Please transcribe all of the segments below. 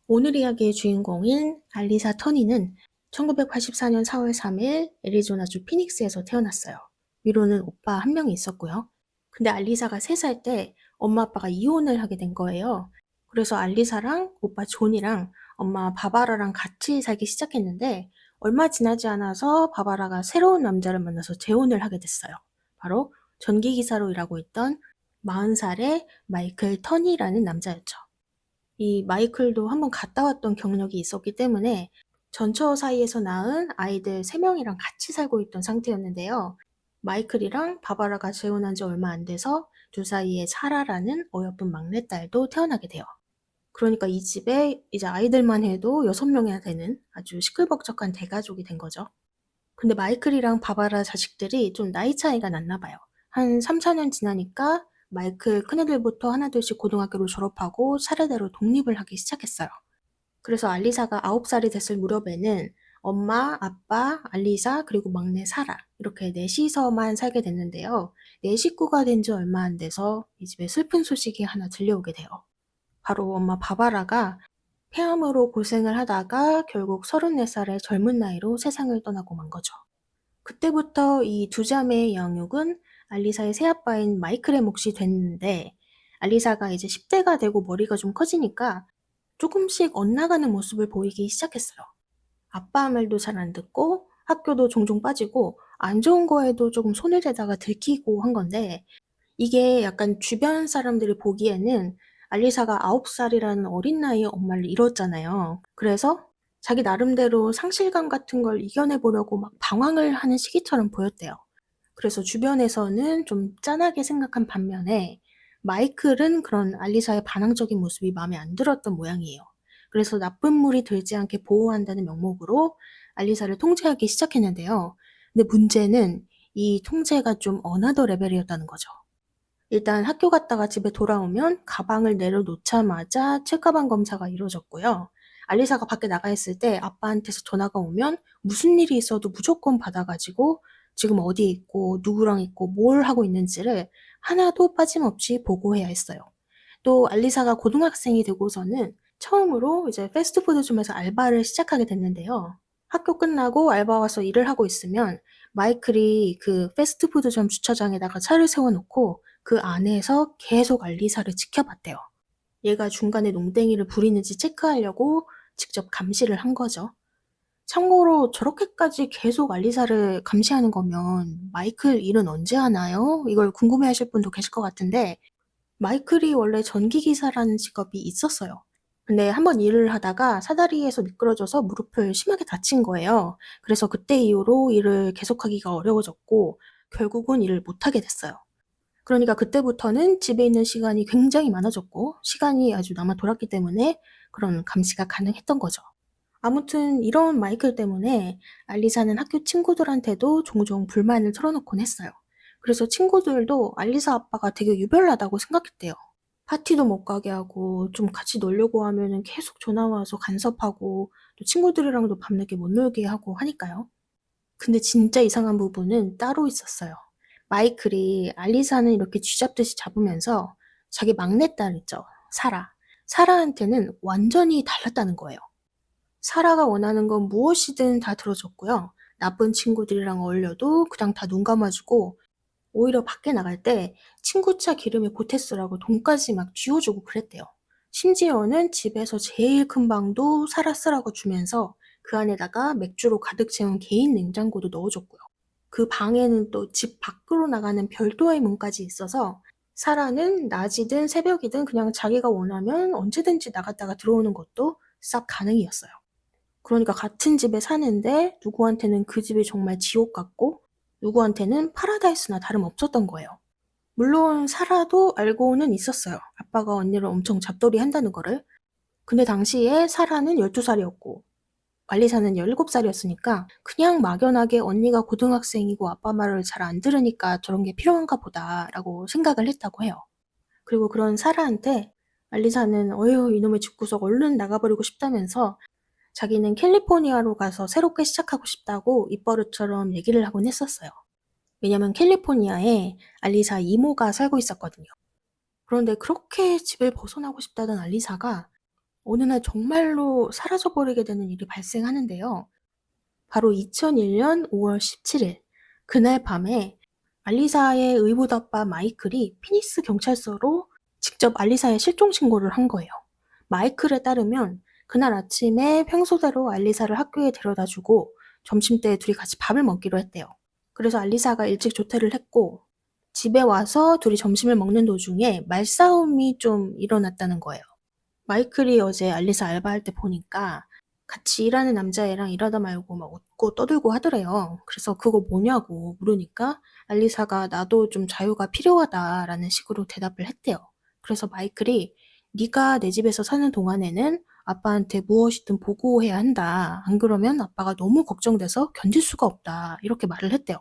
오늘 이야기의 주인공인 알리사 터니는 1984년 4월 3일 애리조나주 피닉스에서 태어났어요. 위로는 오빠 한 명이 있었고요. 근데 알리사가 3살 때 엄마 아빠가 이혼을 하게 된 거예요. 그래서 알리사랑 오빠 존이랑 엄마 바바라랑 같이 살기 시작했는데 얼마 지나지 않아서 바바라가 새로운 남자를 만나서 재혼을 하게 됐어요. 바로 전기기사로 일하고 있던 40살의 마이클 터니라는 남자였죠. 이 마이클도 한번 갔다 왔던 경력이 있었기 때문에 전처 사이에서 낳은 아이들 3명이랑 같이 살고 있던 상태였는데요. 마이클이랑 바바라가 재혼한 지 얼마 안 돼서 두 사이에 사라라는 어여쁜 막내딸도 태어나게 돼요. 그러니까 이 집에 이제 아이들만 해도 6명이나 되는 아주 시끌벅적한 대가족이 된 거죠. 근데 마이클이랑 바바라 자식들이 좀 나이 차이가 났나 봐요. 한 3-4년 지나니까 마이클 큰애들부터 하나둘씩 고등학교를 졸업하고 차례대로 독립을 하기 시작했어요. 그래서 알리사가 9살이 됐을 무렵에는 엄마, 아빠, 알리사, 그리고 막내 사라 이렇게 넷이서만 살게 됐는데요. 네 식구가 된 지 얼마 안 돼서 이 집에 슬픈 소식이 하나 들려오게 돼요. 바로 엄마 바바라가 폐암으로 고생을 하다가 결국 34살의 젊은 나이로 세상을 떠나고 만 거죠. 그때부터 이 두 자매의 양육은 알리사의 새아빠인 마이클의 몫이 됐는데 알리사가 이제 10대가 되고 머리가 좀 커지니까 조금씩 엇나가는 모습을 보이기 시작했어요. 아빠 말도 잘 안 듣고 학교도 종종 빠지고 안 좋은 거에도 조금 손을 대다가 들키고 한 건데 이게 약간 주변 사람들이 보기에는 알리사가 9살이라는 어린 나이에 엄마를 잃었잖아요. 그래서 자기 나름대로 상실감 같은 걸 이겨내 보려고 막 방황을 하는 시기처럼 보였대요. 그래서 주변에서는 좀 짠하게 생각한 반면에 마이클은 그런 알리사의 반항적인 모습이 마음에 안 들었던 모양이에요. 그래서 나쁜 물이 들지 않게 보호한다는 명목으로 알리사를 통제하기 시작했는데요. 근데 문제는 이 통제가 좀 어나더 레벨이었다는 거죠. 일단 학교 갔다가 집에 돌아오면 가방을 내려놓자마자 책가방 검사가 이루어졌고요. 알리사가 밖에 나가 있을 때 아빠한테서 전화가 오면 무슨 일이 있어도 무조건 받아 가지고 지금 어디에 있고 누구랑 있고 뭘 하고 있는지를 하나도 빠짐없이 보고해야 했어요. 또 알리사가 고등학생이 되고서는 처음으로 이제 패스트푸드점에서 알바를 시작하게 됐는데요. 학교 끝나고 알바 와서 일을 하고 있으면 마이클이 그 패스트푸드점 주차장에다가 차를 세워 놓고 그 안에서 계속 알리사를 지켜봤대요. 얘가 중간에 농땡이를 부리는지 체크하려고 직접 감시를 한 거죠. 참고로 저렇게까지 계속 알리사를 감시하는 거면 마이클 일은 언제 하나요? 이걸 궁금해하실 분도 계실 것 같은데 마이클이 원래 전기기사라는 직업이 있었어요. 근데 한번 일을 하다가 사다리에서 미끄러져서 무릎을 심하게 다친 거예요. 그래서 그때 이후로 일을 계속하기가 어려워졌고 결국은 일을 못하게 됐어요. 그러니까 그때부터는 집에 있는 시간이 굉장히 많아졌고 시간이 아주 남아 돌았기 때문에 그런 감시가 가능했던 거죠. 아무튼 이런 마이클 때문에 알리사는 학교 친구들한테도 종종 불만을 털어놓곤 했어요. 그래서 친구들도 알리사 아빠가 되게 유별나다고 생각했대요. 파티도 못 가게 하고 좀 같이 놀려고 하면은 계속 전화 와서 간섭하고 또 친구들이랑도 밤늦게 못 놀게 하고 하니까요. 근데 진짜 이상한 부분은 따로 있었어요. 마이클이 알리사는 이렇게 쥐잡듯이 잡으면서 자기 막내딸 있죠. 사라. 사라한테는 완전히 달랐다는 거예요. 사라가 원하는 건 무엇이든 다 들어줬고요. 나쁜 친구들이랑 어울려도 그냥 다 눈 감아주고 오히려 밖에 나갈 때 친구 차 기름에 보태 쓰라고 돈까지 막 쥐어주고 그랬대요. 심지어는 집에서 제일 큰 방도 사라 쓰라고 주면서 그 안에다가 맥주로 가득 채운 개인 냉장고도 넣어줬고요. 그 방에는 또 집 밖으로 나가는 별도의 문까지 있어서 사라는 낮이든 새벽이든 그냥 자기가 원하면 언제든지 나갔다가 들어오는 것도 싹 가능이었어요. 그러니까 같은 집에 사는데 누구한테는 그 집이 정말 지옥 같고 누구한테는 파라다이스나 다름없었던 거예요. 물론 사라도 알고는 있었어요. 아빠가 언니를 엄청 잡돌이한다는 거를. 근데 당시에 사라는 12살이었고 관리사는 17살이었으니까 그냥 막연하게 언니가 고등학생이고 아빠 말을 잘 안 들으니까 저런 게 필요한가 보다라고 생각을 했다고 해요. 그리고 그런 사라한테 알리사는 "어휴 이놈의 집구석 얼른 나가버리고 싶다면서 자기는 캘리포니아로 가서 새롭게 시작하고 싶다고 입버릇처럼 얘기를 하곤 했었어요. 왜냐면 캘리포니아에 알리사 이모가 살고 있었거든요. 그런데 그렇게 집을 벗어나고 싶다던 알리사가 어느 날 정말로 사라져버리게 되는 일이 발생하는데요. 바로 2001년 5월 17일, 그날 밤에 알리사의 의붓 아빠 마이클이 피닉스 경찰서로 직접 알리사의 실종 신고를 한 거예요. 마이클에 따르면 그날 아침에 평소대로 알리사를 학교에 데려다 주고 점심때 둘이 같이 밥을 먹기로 했대요. 그래서 알리사가 일찍 조퇴를 했고 집에 와서 둘이 점심을 먹는 도중에 말싸움이 좀 일어났다는 거예요. 마이클이 어제 알리사 알바할 때 보니까 같이 일하는 남자애랑 일하다 말고 막 웃고 떠들고 하더래요. 그래서 그거 뭐냐고 물으니까 알리사가 나도 좀 자유가 필요하다라는 식으로 대답을 했대요. 그래서 마이클이 네가 내 집에서 사는 동안에는 아빠한테 무엇이든 보고해야 한다. 안 그러면 아빠가 너무 걱정돼서 견딜 수가 없다. 이렇게 말을 했대요.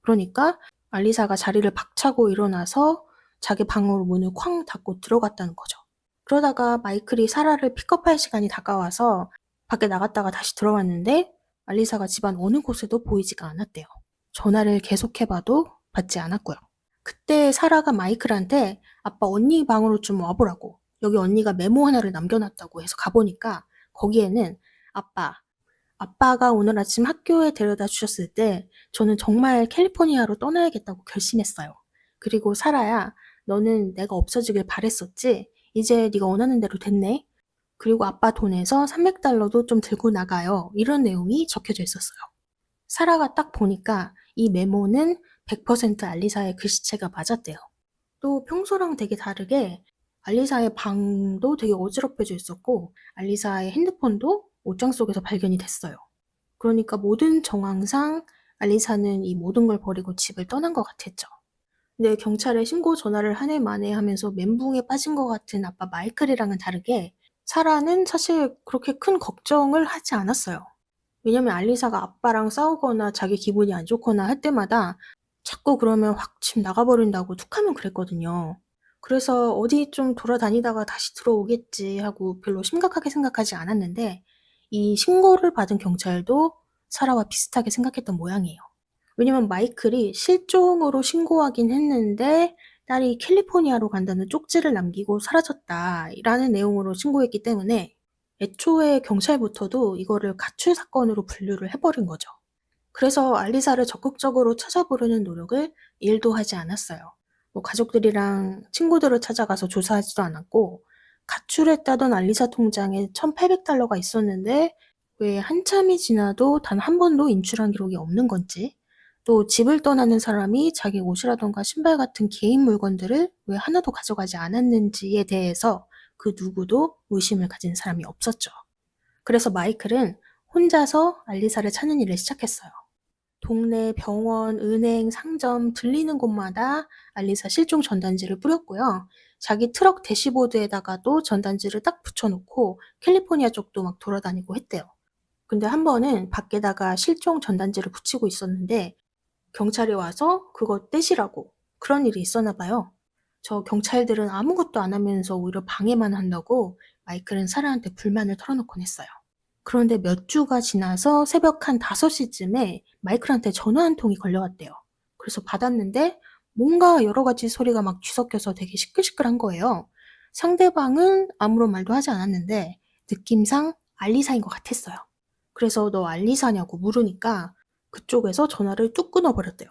그러니까 알리사가 자리를 박차고 일어나서 자기 방으로 문을 쾅 닫고 들어갔다는 거죠. 그러다가 마이클이 사라를 픽업할 시간이 다가와서 밖에 나갔다가 다시 들어왔는데 알리사가 집안 어느 곳에도 보이지가 않았대요. 전화를 계속해봐도 받지 않았고요. 그때 사라가 마이클한테 아빠 언니 방으로 좀 와보라고, 여기 언니가 메모 하나를 남겨놨다고 해서 가보니까 거기에는 아빠가 오늘 아침 학교에 데려다 주셨을 때 저는 정말 캘리포니아로 떠나야겠다고 결심했어요. 그리고 사라야, 너는 내가 없어지길 바랬었지? 이제 네가 원하는 대로 됐네? 그리고 아빠 돈에서 $300도 좀 들고 나가요. 이런 내용이 적혀져 있었어요. 사라가 딱 보니까 이 메모는 100% 알리사의 글씨체가 맞았대요. 또 평소랑 되게 다르게 알리사의 방도 되게 어지럽혀져 있었고 알리사의 핸드폰도 옷장 속에서 발견이 됐어요. 그러니까 모든 정황상 알리사는 이 모든 걸 버리고 집을 떠난 것 같았죠. 근데 경찰에 신고 전화를 한 해 만에 하면서 멘붕에 빠진 것 같은 아빠 마이클이랑은 다르게 사라는 사실 그렇게 큰 걱정을 하지 않았어요. 왜냐면 알리사가 아빠랑 싸우거나 자기 기분이 안 좋거나 할 때마다 자꾸 그러면 확 집 나가버린다고 툭하면 그랬거든요. 그래서 어디 좀 돌아다니다가 다시 들어오겠지 하고 별로 심각하게 생각하지 않았는데 이 신고를 받은 경찰도 사라와 비슷하게 생각했던 모양이에요. 왜냐면 마이클이 실종으로 신고하긴 했는데 딸이 캘리포니아로 간다는 쪽지를 남기고 사라졌다라는 내용으로 신고했기 때문에 애초에 경찰부터도 이거를 가출 사건으로 분류를 해버린 거죠. 그래서 알리사를 적극적으로 찾아보려는 노력을 1도 하지 않았어요. 뭐 가족들이랑 친구들을 찾아가서 조사하지도 않았고 가출했다던 알리사 통장에 $1,800가 있었는데 왜 한참이 지나도 단 한 번도 인출한 기록이 없는 건지, 또 집을 떠나는 사람이 자기 옷이라던가 신발 같은 개인 물건들을 왜 하나도 가져가지 않았는지에 대해서 그 누구도 의심을 가진 사람이 없었죠. 그래서 마이클은 혼자서 알리사를 찾는 일을 시작했어요. 동네 병원, 은행, 상점 들리는 곳마다 알리사 실종 전단지를 뿌렸고요. 자기 트럭 대시보드에다가도 전단지를 딱 붙여놓고 캘리포니아 쪽도 막 돌아다니고 했대요. 근데 한 번은 밖에다가 실종 전단지를 붙이고 있었는데 경찰이 와서 그거 떼시라고, 그런 일이 있었나 봐요. 저 경찰들은 아무것도 안 하면서 오히려 방해만 한다고 마이클은 사라한테 불만을 털어놓곤 했어요. 그런데 몇 주가 지나서 새벽 한 5시쯤에 마이클한테 전화 한 통이 걸려왔대요. 그래서 받았는데 뭔가 여러 가지 소리가 막 뒤섞여서 되게 시끌시끌한 거예요. 상대방은 아무런 말도 하지 않았는데 느낌상 알리사인 것 같았어요. 그래서 너 알리사냐고 물으니까 그쪽에서 전화를 뚝 끊어버렸대요.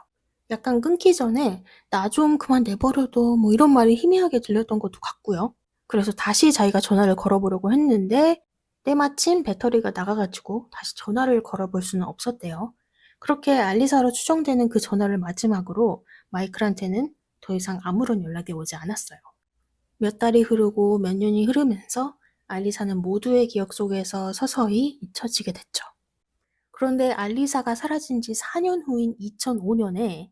약간 끊기 전에 나 좀 그만 내버려둬 뭐 이런 말이 희미하게 들렸던 것도 같고요. 그래서 다시 자기가 전화를 걸어보려고 했는데 때마침 배터리가 나가가지고 다시 전화를 걸어볼 수는 없었대요. 그렇게 알리사로 추정되는 그 전화를 마지막으로 마이클한테는 더 이상 아무런 연락이 오지 않았어요. 몇 달이 흐르고 몇 년이 흐르면서 알리사는 모두의 기억 속에서 서서히 잊혀지게 됐죠. 그런데 알리사가 사라진 지 4년 후인 2005년에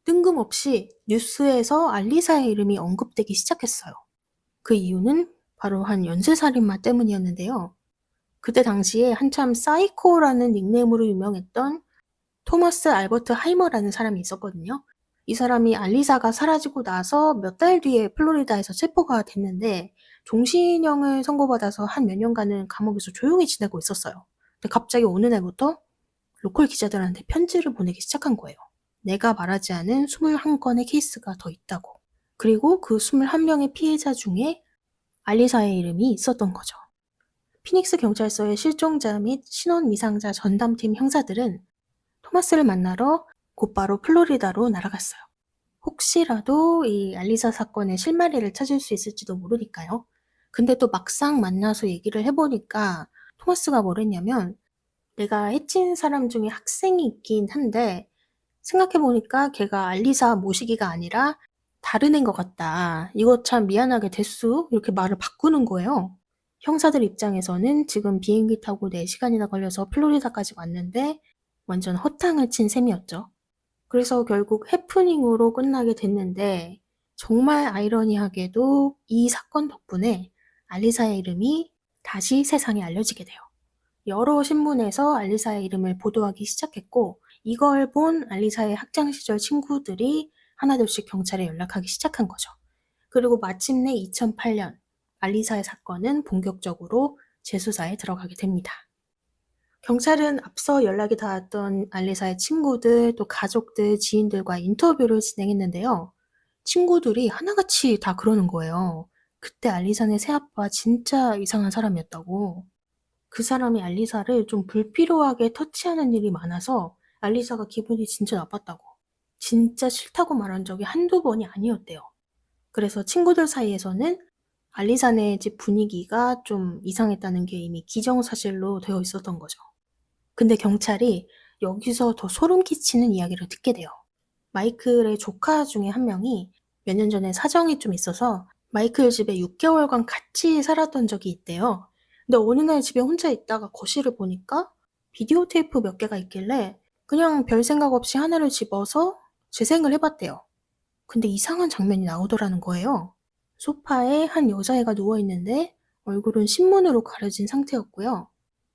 뜬금없이 뉴스에서 알리사의 이름이 언급되기 시작했어요. 그 이유는 바로 한 연쇄살인마 때문이었는데요. 그때 당시에 한참 사이코라는 닉네임으로 유명했던 토머스 알버트 하이머라는 사람이 있었거든요. 이 사람이 알리사가 사라지고 나서 몇 달 뒤에 플로리다에서 체포가 됐는데 종신형을 선고받아서 한 몇 년간은 감옥에서 조용히 지내고 있었어요. 근데 갑자기 어느 날부터 로컬 기자들한테 편지를 보내기 시작한 거예요. 내가 말하지 않은 21건의 케이스가 더 있다고. 그리고 그 21명의 피해자 중에 알리사의 이름이 있었던 거죠. 피닉스 경찰서의 실종자 및 신원 미상자 전담팀 형사들은 토마스를 만나러 곧바로 플로리다로 날아갔어요. 혹시라도 이 알리사 사건의 실마리를 찾을 수 있을지도 모르니까요. 근데 또 막상 만나서 얘기를 해보니까 토마스가 뭐랬냐면, 내가 해친 사람 중에 학생이 있긴 한데 생각해보니까 걔가 알리사 모시기가 아니라 다른 애인 것 같다. 이거 참 미안하게 됐수. 이렇게 말을 바꾸는 거예요. 형사들 입장에서는 지금 비행기 타고 4시간이나 걸려서 플로리다까지 왔는데 완전 허탕을 친 셈이었죠. 그래서 결국 해프닝으로 끝나게 됐는데, 정말 아이러니하게도 이 사건 덕분에 알리사의 이름이 다시 세상에 알려지게 돼요. 여러 신문에서 알리사의 이름을 보도하기 시작했고, 이걸 본 알리사의 학창시절 친구들이 하나둘씩 경찰에 연락하기 시작한 거죠. 그리고 마침내 2008년 알리사의 사건은 본격적으로 재수사에 들어가게 됩니다. 경찰은 앞서 연락이 닿았던 알리사의 친구들, 또 가족들, 지인들과 인터뷰를 진행했는데요. 친구들이 하나같이 다 그러는 거예요. 그때 알리사네 새아빠 진짜 이상한 사람이었다고. 그 사람이 알리사를 좀 불필요하게 터치하는 일이 많아서 알리사가 기분이 진짜 나빴다고. 진짜 싫다고 말한 적이 한두 번이 아니었대요. 그래서 친구들 사이에서는 알리사네 집 분위기가 좀 이상했다는 게 이미 기정사실로 되어 있었던 거죠. 근데 경찰이 여기서 더 소름 끼치는 이야기를 듣게 돼요. 마이클의 조카 중에 한 명이 몇 년 전에 사정이 좀 있어서 마이클 집에 6개월간 같이 살았던 적이 있대요. 근데 어느 날 집에 혼자 있다가 거실을 보니까 비디오 테이프 몇 개가 있길래 그냥 별 생각 없이 하나를 집어서 재생을 해봤대요. 근데 이상한 장면이 나오더라는 거예요. 소파에 한 여자애가 누워있는데 얼굴은 신문으로 가려진 상태였고요.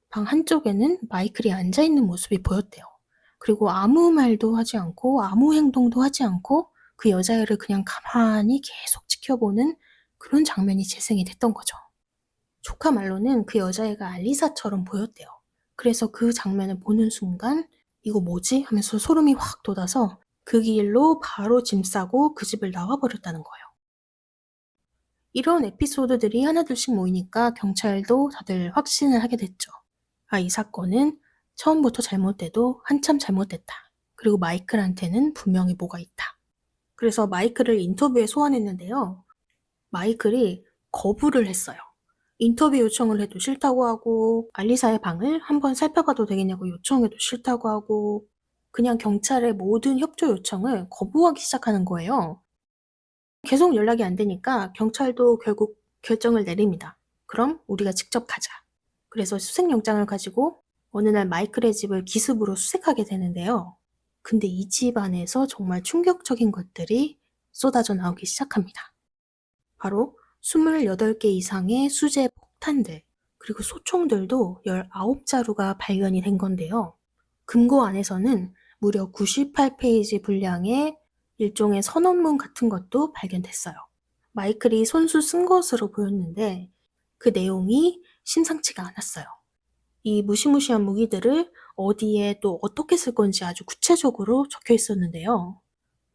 방 한쪽에는 마이클이 앉아있는 모습이 보였대요. 그리고 아무 말도 하지 않고 아무 행동도 하지 않고 그 여자애를 그냥 가만히 계속 지켜보는 그런 장면이 재생이 됐던 거죠. 조카 말로는 그 여자애가 알리사처럼 보였대요. 그래서 그 장면을 보는 순간 이거 뭐지? 하면서 소름이 확 돋아서 그 길로 바로 짐 싸고 그 집을 나와버렸다는 거예요. 이런 에피소드들이 하나둘씩 모이니까 경찰도 다들 확신을 하게 됐죠. 아, 이 사건은 처음부터 잘못돼도 한참 잘못됐다. 그리고 마이클한테는 분명히 뭐가 있다. 그래서 마이클을 인터뷰에 소환했는데요. 마이클이 거부를 했어요. 인터뷰 요청을 해도 싫다고 하고, 알리사의 방을 한번 살펴봐도 되겠냐고 요청해도 싫다고 하고, 그냥 경찰의 모든 협조 요청을 거부하기 시작하는 거예요. 계속 연락이 안 되니까 경찰도 결국 결정을 내립니다. 그럼 우리가 직접 가자. 그래서 수색영장을 가지고 어느 날 마이클의 집을 기습으로 수색하게 되는데요. 근데 이 집 안에서 정말 충격적인 것들이 쏟아져 나오기 시작합니다. 바로 28개 이상의 수제 폭탄들, 그리고 소총들도 19자루가 발견이 된 건데요. 금고 안에서는 무려 98페이지 분량의 일종의 선언문 같은 것도 발견됐어요. 마이클이 손수 쓴 것으로 보였는데 그 내용이 심상치가 않았어요. 이 무시무시한 무기들을 어디에 또 어떻게 쓸 건지 아주 구체적으로 적혀 있었는데요.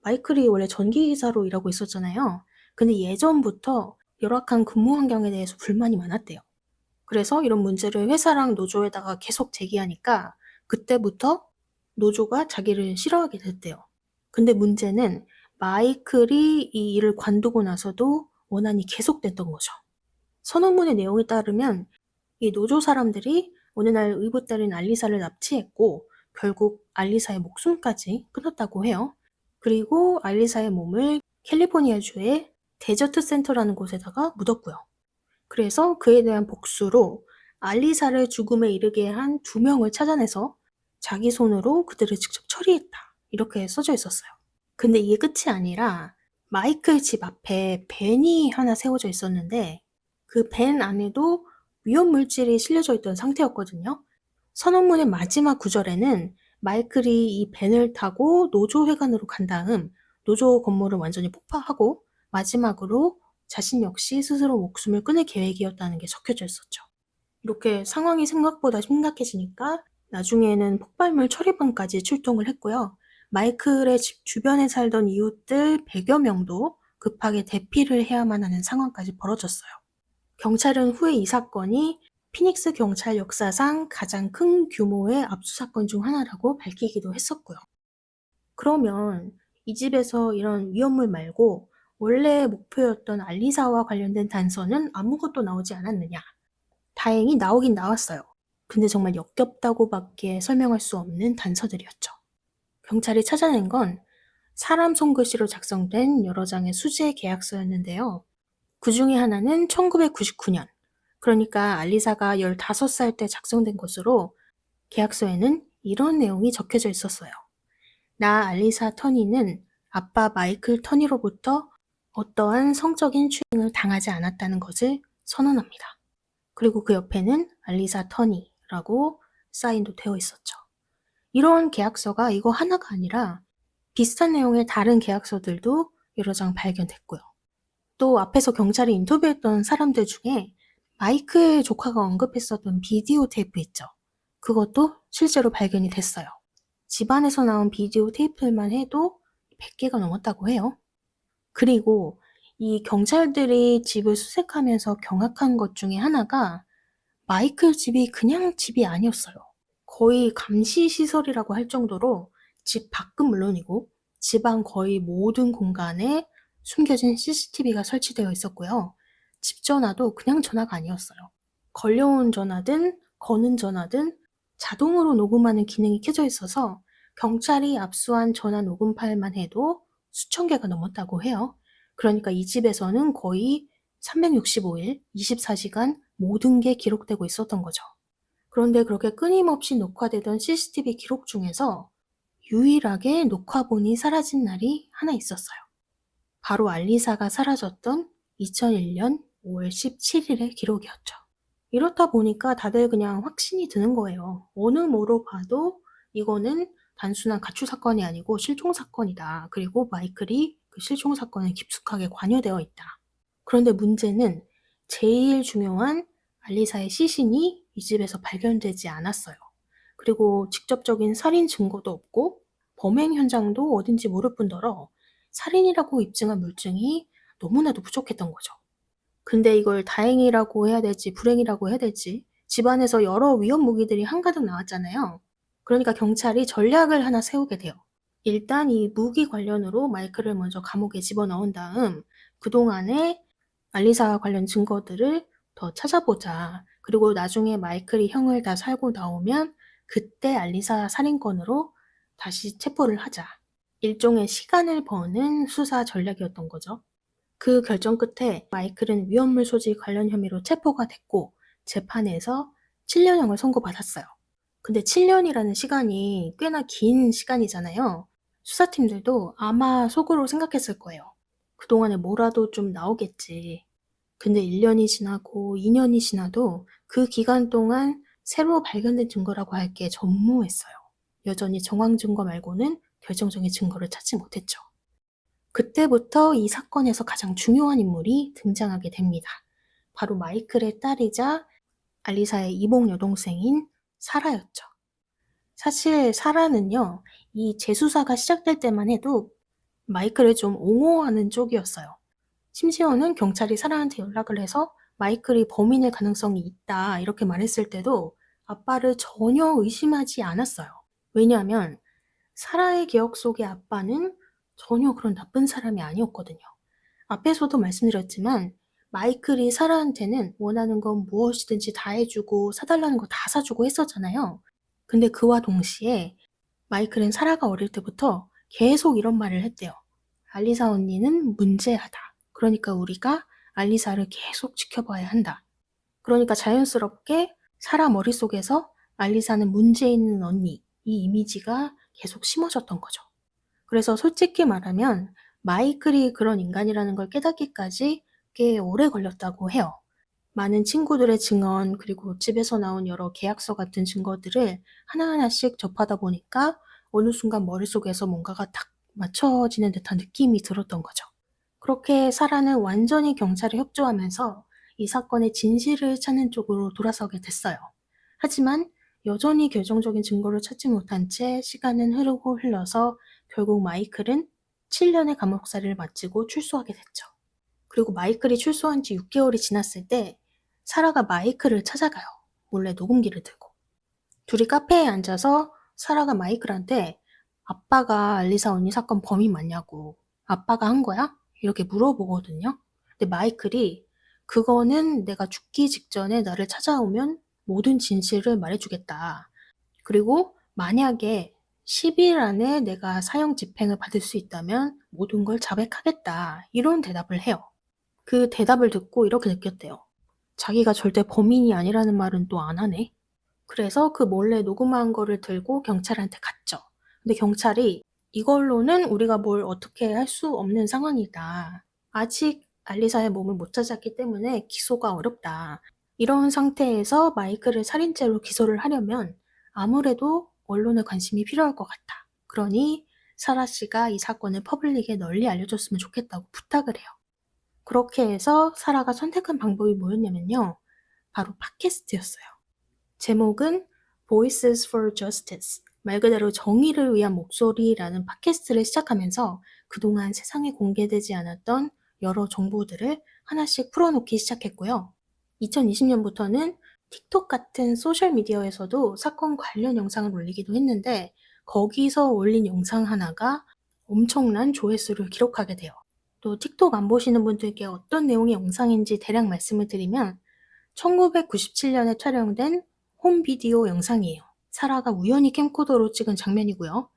마이클이 원래 전기기사로 일하고 있었잖아요. 근데 예전부터 열악한 근무 환경에 대해서 불만이 많았대요. 그래서 이런 문제를 회사랑 노조에다가 계속 제기하니까 그때부터 노조가 자기를 싫어하게 됐대요. 근데 문제는 마이클이 이 일을 관두고 나서도 원한이 계속됐던 거죠. 선언문의 내용에 따르면 이 노조 사람들이 어느 날 의붓 딸인 알리사를 납치했고 결국 알리사의 목숨까지 끊었다고 해요. 그리고 알리사의 몸을 캘리포니아주의 데저트 센터라는 곳에다가 묻었고요. 그래서 그에 대한 복수로 알리사를 죽음에 이르게 한 2명을 찾아내서 자기 손으로 그들을 직접 처리했다. 이렇게 써져 있었어요. 근데 이게 끝이 아니라 마이클 집 앞에 밴이 하나 세워져 있었는데 그 밴 안에도 위험물질이 실려져 있던 상태였거든요. 선언문의 마지막 구절에는 마이클이 이 밴을 타고 노조회관으로 간 다음 노조 건물을 완전히 폭파하고 마지막으로 자신 역시 스스로 목숨을 끊을 계획이었다는 게 적혀져 있었죠. 이렇게 상황이 생각보다 심각해지니까 나중에는 폭발물 처리반까지 출동을 했고요. 마이클의 집 주변에 살던 이웃들 100여 명도 급하게 대피를 해야만 하는 상황까지 벌어졌어요. 경찰은 후에 이 사건이 피닉스 경찰 역사상 가장 큰 규모의 압수사건 중 하나라고 밝히기도 했었고요. 그러면 이 집에서 이런 위험물 말고 원래 목표였던 알리사와 관련된 단서는 아무것도 나오지 않았느냐? 다행히 나오긴 나왔어요. 근데 정말 역겹다고밖에 설명할 수 없는 단서들이었죠. 경찰이 찾아낸 건 사람 손글씨로 작성된 여러 장의 수재 계약서였는데요. 그 중에 하나는 1999년, 그러니까 알리사가 15살 때 작성된 것으로 계약서에는 이런 내용이 적혀져 있었어요. 나 알리사 터니는 아빠 마이클 터니로부터 어떠한 성적인 추행을 당하지 않았다는 것을 선언합니다. 그리고 그 옆에는 알리사 터니라고 사인도 되어 있었죠. 이런 계약서가 이거 하나가 아니라 비슷한 내용의 다른 계약서들도 여러 장 발견됐고요. 또 앞에서 경찰이 인터뷰했던 사람들 중에 마이클 조카가 언급했었던 비디오 테이프 있죠. 그것도 실제로 발견이 됐어요. 집안에서 나온 비디오 테이프만 해도 100개가 넘었다고 해요. 그리고 이 경찰들이 집을 수색하면서 경악한 것 중에 하나가 마이클 집이 그냥 집이 아니었어요. 거의 감시시설이라고 할 정도로 집 밖은 물론이고 집안 거의 모든 공간에 숨겨진 CCTV가 설치되어 있었고요. 집 전화도 그냥 전화가 아니었어요. 걸려온 전화든 거는 전화든 자동으로 녹음하는 기능이 켜져 있어서 경찰이 압수한 전화 녹음 파일만 해도 수천 개가 넘었다고 해요. 그러니까 이 집에서는 거의 365일, 24시간 모든 게 기록되고 있었던 거죠. 그런데 그렇게 끊임없이 녹화되던 CCTV 기록 중에서 유일하게 녹화본이 사라진 날이 하나 있었어요. 바로 알리사가 사라졌던 2001년 5월 17일의 기록이었죠. 이렇다 보니까 다들 그냥 확신이 드는 거예요. 어느 뭐로 봐도 이거는 단순한 가출 사건이 아니고 실종 사건이다. 그리고 마이클이 그 실종 사건에 깊숙하게 관여되어 있다. 그런데 문제는 제일 중요한 알리사의 시신이 이 집에서 발견되지 않았어요. 그리고 직접적인 살인 증거도 없고 범행 현장도 어딘지 모를 뿐더러 살인이라고 입증한 물증이 너무나도 부족했던 거죠. 근데 이걸 다행이라고 해야 될지 불행이라고 해야 될지 집안에서 여러 위험 무기들이 한가득 나왔잖아요. 그러니까 경찰이 전략을 하나 세우게 돼요. 일단 이 무기 관련으로 마이클을 먼저 감옥에 집어넣은 다음 그동안에 알리사와 관련 증거들을 더 찾아보자. 그리고 나중에 마이클이 형을 다 살고 나오면 그때 알리사 살인건으로 다시 체포를 하자. 일종의 시간을 버는 수사 전략이었던 거죠. 그 결정 끝에 마이클은 위험물 소지 관련 혐의로 체포가 됐고 재판에서 7년형을 선고받았어요. 근데 7년이라는 시간이 꽤나 긴 시간이잖아요. 수사팀들도 아마 속으로 생각했을 거예요. 그동안에 뭐라도 좀 나오겠지. 근데 1년이 지나고 2년이 지나도 그 기간 동안 새로 발견된 증거라고 할 게 전무했어요. 여전히 정황 증거 말고는 결정적인 증거를 찾지 못했죠. 그때부터 이 사건에서 가장 중요한 인물이 등장하게 됩니다. 바로 마이클의 딸이자 알리사의 이복 여동생인 사라였죠. 사실 사라는요, 이 재수사가 시작될 때만 해도 마이클을 좀 옹호하는 쪽이었어요. 심지어는 경찰이 사라한테 연락을 해서 마이클이 범인일 가능성이 있다 이렇게 말했을 때도 아빠를 전혀 의심하지 않았어요. 왜냐하면 사라의 기억 속의 아빠는 전혀 그런 나쁜 사람이 아니었거든요. 앞에서도 말씀드렸지만 마이클이 사라한테는 원하는 건 무엇이든지 다 해주고 사달라는 거 다 사주고 했었잖아요. 근데 그와 동시에 마이클은 사라가 어릴 때부터 계속 이런 말을 했대요. 알리사 언니는 문제하다. 그러니까 우리가 알리사를 계속 지켜봐야 한다. 그러니까 자연스럽게 사라 머릿속에서 알리사는 문제 있는 언니, 이 이미지가 계속 심어졌던 거죠. 그래서 솔직히 말하면 마이클이 그런 인간이라는 걸 깨닫기까지 꽤 오래 걸렸다고 해요. 많은 친구들의 증언, 그리고 집에서 나온 여러 계약서 같은 증거들을 하나하나씩 접하다 보니까 어느 순간 머릿속에서 뭔가가 딱 맞춰지는 듯한 느낌이 들었던 거죠. 그렇게 사라는 완전히 경찰에 협조하면서 이 사건의 진실을 찾는 쪽으로 돌아서게 됐어요. 하지만 여전히 결정적인 증거를 찾지 못한 채 시간은 흐르고 흘러서 결국 마이클은 7년의 감옥살이를 마치고 출소하게 됐죠. 그리고 마이클이 출소한 지 6개월이 지났을 때 사라가 마이클을 찾아가요. 몰래 녹음기를 들고. 둘이 카페에 앉아서 사라가 마이클한테 아빠가 알리사 언니 사건 범인 맞냐고, 아빠가 한 거야? 이렇게 물어보거든요. 근데 마이클이 그거는 내가 죽기 직전에 나를 찾아오면 모든 진실을 말해주겠다. 그리고 만약에 10일 안에 내가 사형 집행을 받을 수 있다면 모든 걸 자백하겠다. 이런 대답을 해요. 그 대답을 듣고 이렇게 느꼈대요. 자기가 절대 범인이 아니라는 말은 또 안 하네. 그래서 그 몰래 녹음한 거를 들고 경찰한테 갔죠. 근데 경찰이 이걸로는 우리가 뭘 어떻게 할 수 없는 상황이다. 아직 알리사의 몸을 못 찾았기 때문에 기소가 어렵다. 이런 상태에서 마이클을 살인죄로 기소를 하려면 아무래도 언론의 관심이 필요할 것 같다. 그러니 사라 씨가 이 사건을 퍼블릭에 널리 알려줬으면 좋겠다고 부탁을 해요. 그렇게 해서 사라가 선택한 방법이 뭐였냐면요. 바로 팟캐스트였어요. 제목은 Voices for Justice, 말 그대로 정의를 위한 목소리라는 팟캐스트를 시작하면서 그동안 세상에 공개되지 않았던 여러 정보들을 하나씩 풀어놓기 시작했고요. 2020년부터는 틱톡 같은 소셜미디어에서도 사건 관련 영상을 올리기도 했는데 거기서 올린 영상 하나가 엄청난 조회수를 기록하게 돼요. 또 틱톡 안 보시는 분들께 어떤 내용의 영상인지 대략 말씀을 드리면 1997년에 촬영된 홈비디오 영상이에요. 사라가 우연히 캠코더로 찍은 장면이고요.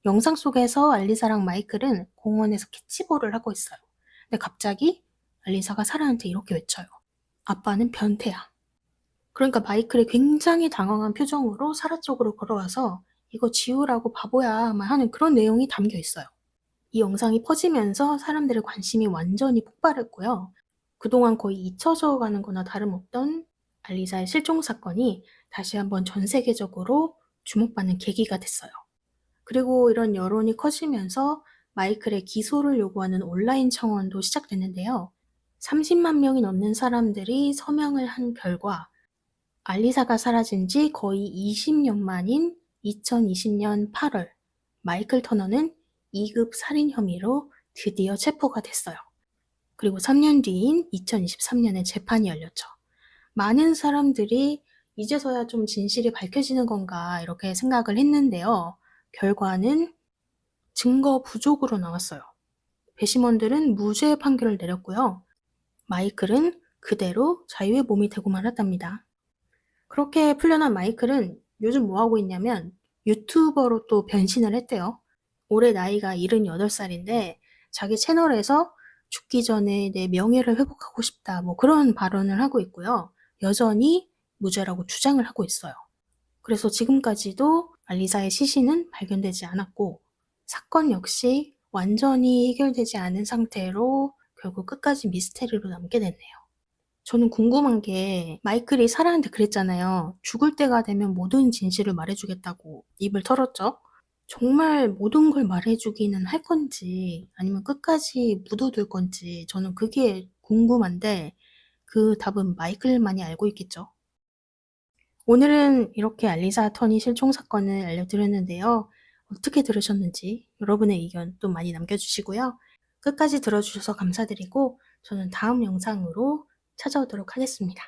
영상 속에서 알리사랑 마이클은 공원에서 캐치볼을 하고 있어요. 근데 갑자기 알리사가 사라한테 이렇게 외쳐요. 아빠는 변태야. 그러니까 마이클이 굉장히 당황한 표정으로 사라 쪽으로 걸어와서 이거 지우라고 바보야 막 하는 그런 내용이 담겨 있어요. 이 영상이 퍼지면서 사람들의 관심이 완전히 폭발했고요. 그동안 거의 잊혀져 가는 거나 다름없던 알리사의 실종 사건이 다시 한번 전 세계적으로 주목받는 계기가 됐어요. 그리고 이런 여론이 커지면서 마이클의 기소를 요구하는 온라인 청원도 시작됐는데요. 30만 명이 넘는 사람들이 서명을 한 결과 알리사가 사라진 지 거의 20년 만인 2020년 8월 마이클 터너는 2급 살인 혐의로 드디어 체포가 됐어요. 그리고 3년 뒤인 2023년에 재판이 열렸죠. 많은 사람들이 이제서야 좀 진실이 밝혀지는 건가 이렇게 생각을 했는데요. 결과는 증거 부족으로 나왔어요. 배심원들은 무죄 판결을 내렸고요. 마이클은 그대로 자유의 몸이 되고 말았답니다. 그렇게 풀려난 마이클은 요즘 뭐 하고 있냐면 유튜버로 또 변신을 했대요. 올해 나이가 78살인데 자기 채널에서 죽기 전에 내 명예를 회복하고 싶다 뭐 그런 발언을 하고 있고요. 여전히 무죄라고 주장을 하고 있어요. 그래서 지금까지도 알리사의 시신은 발견되지 않았고 사건 역시 완전히 해결되지 않은 상태로 결국 끝까지 미스테리로 남게 됐네요. 저는 궁금한 게 마이클이 사라한테 그랬잖아요. 죽을 때가 되면 모든 진실을 말해주겠다고 입을 털었죠. 정말 모든 걸 말해주기는 할 건지 아니면 끝까지 묻어둘 건지 저는 그게 궁금한데 그 답은 마이클만이 알고 있겠죠. 오늘은 이렇게 알리사 터니 실종 사건을 알려드렸는데요. 어떻게 들으셨는지 여러분의 의견 또 많이 남겨주시고요. 끝까지 들어주셔서 감사드리고 저는 다음 영상으로 찾아오도록 하겠습니다.